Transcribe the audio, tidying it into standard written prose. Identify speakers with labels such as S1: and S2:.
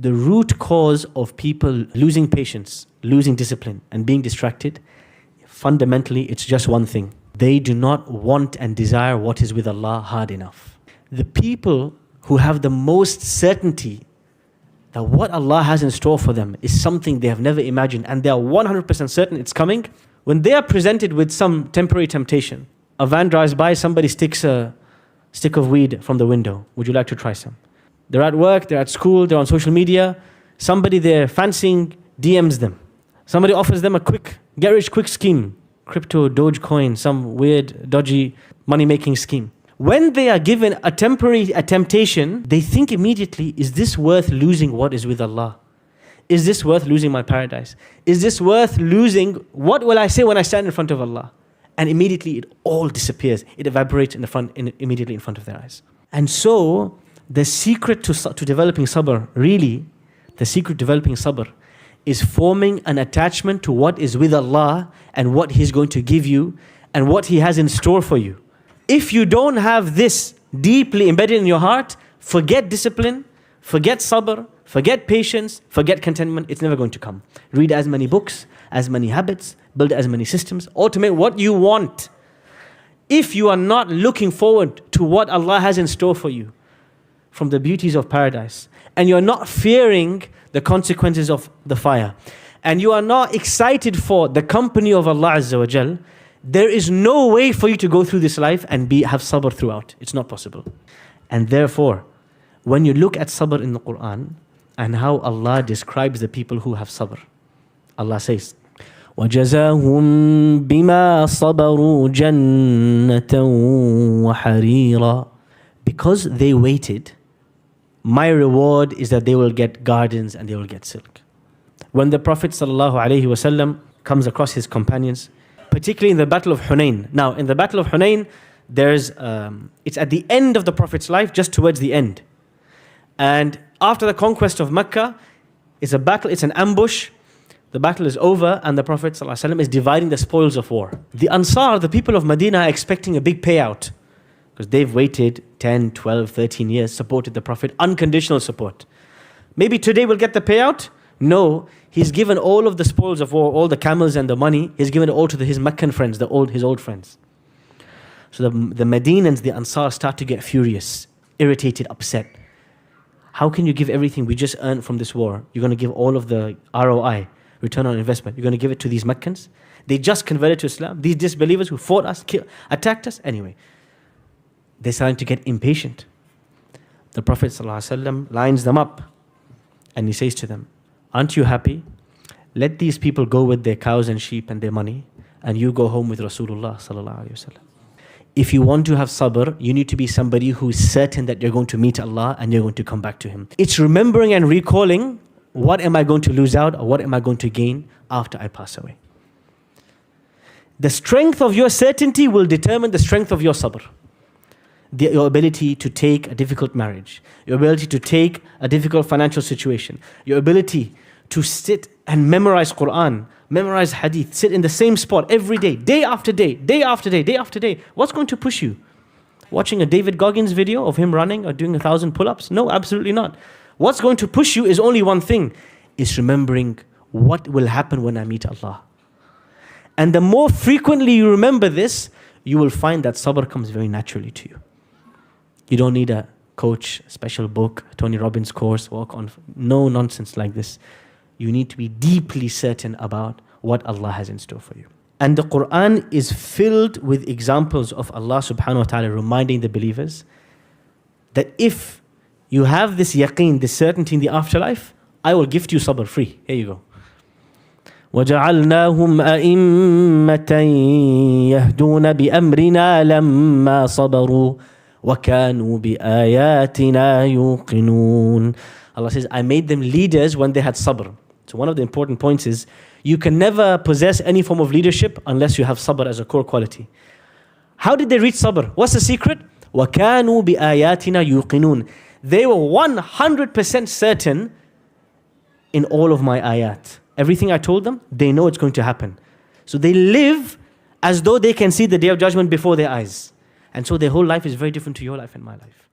S1: the root cause of people losing patience, losing discipline, and being distracted, fundamentally, it's just one thing. They do not want and desire what is with Allah hard enough. The people who have the most certainty that what Allah has in store for them is something they have never imagined, and they are 100% certain it's coming, when they are presented with some temporary temptation, a van drives by, somebody sticks a stick of weed from the window. Would you like to try some? They're at work, they're at school, they're on social media. Somebody they're fancying DMs them. Somebody offers them a quick, get rich quick scheme. Crypto, Dogecoin, some weird, dodgy money-making scheme. When they are given a temptation, they think immediately, is this worth losing what is with Allah? Is this worth losing my paradise? Is this worth losing, what will I say when I stand in front of Allah? And immediately it all disappears. It evaporates immediately in front of their eyes. And so, the secret to developing sabr, really, the secret to developing sabr is forming an attachment to what is with Allah and what He's going to give you and what He has in store for you. If you don't have this deeply embedded in your heart, forget discipline, forget sabr, forget patience, forget contentment. It's never going to come. Read as many books, as many habits, build as many systems, automate what you want. If you are not looking forward to what Allah has in store for you from the beauties of paradise, and you're not fearing the consequences of the fire, and you are not excited for the company of Allah Azza wa Jal, there is no way for you to go through this life and have sabr throughout. It's not possible. And therefore, when you look at sabr in the Quran and how Allah describes the people who have sabr, Allah says, وَجَزَاهُمْ بِمَا صَبَرُوا جَنَّةً وَحَرِيرًا. Because they waited, my reward is that they will get gardens and they will get silk. When the Prophet ﷺ comes across his companions, particularly in the Battle of Hunain. Now, in the Battle of Hunain, it's at the end of the Prophet's life, just towards the end. And after the conquest of Mecca, it's a battle, it's an ambush. The battle is over and the Prophet ﷺ is dividing the spoils of war. The Ansar, the people of Medina, are expecting a big payout because they've waited 10, 12, 13 years, supported the Prophet, unconditional support. Maybe today we'll get the payout? No, he's given all of the spoils of war, all the camels and the money, he's given it all to his Meccan friends, his old friends. So the Medinans, the Ansar, start to get furious, irritated, upset. How can you give everything we just earned from this war? You're going to give all of the ROI, return on investment. You're going to give it to these Meccans? They just converted to Islam. These disbelievers who fought us, attacked us. Anyway, they're starting to get impatient. The Prophet ﷺ lines them up and he says to them, aren't you happy? Let these people go with their cows and sheep and their money, and you go home with Rasulullah ﷺ. If you want to have sabr, you need to be somebody who is certain that you're going to meet Allah and you're going to come back to Him. It's remembering and recalling, what am I going to lose out or what am I going to gain after I pass away? The strength of your certainty will determine the strength of your sabr. Your ability to take a difficult marriage, your ability to take a difficult financial situation, your ability to sit and memorize Quran, memorize hadith, sit in the same spot every day, day after day, day after day, day after day. What's going to push you? Watching a David Goggins video of him running or doing 1,000 pull-ups? No, absolutely not. What's going to push you is only one thing, is remembering what will happen when I meet Allah. And the more frequently you remember this, you will find that sabr comes very naturally to you. You don't need a coach, a special book, Tony Robbins course, walk on. No nonsense like this. You need to be deeply certain about what Allah has in store for you. And the Quran is filled with examples of Allah subhanahu wa ta'ala reminding the believers that if you have this yaqeen, this certainty in the afterlife, I will gift you sabr free. Here you go. وَجَعَلْنَاهُمْ أَئِمَّةً يَهْدُونَ بِأَمْرِنَا لَمَّا صَبَرُوا وَكَانُوا بِآيَاتِنَا يُوقِنُونَ. Allah says, I made them leaders when they had sabr. So one of the important points is, you can never possess any form of leadership unless you have sabr as a core quality. How did they reach sabr? What's the secret? وَكَانُوا بِآيَاتِنَا يُوقِنُونَ. They were 100% certain in all of my ayat. Everything I told them, they know it's going to happen. So they live as though they can see the day of judgment before their eyes. And so their whole life is very different to your life and my life.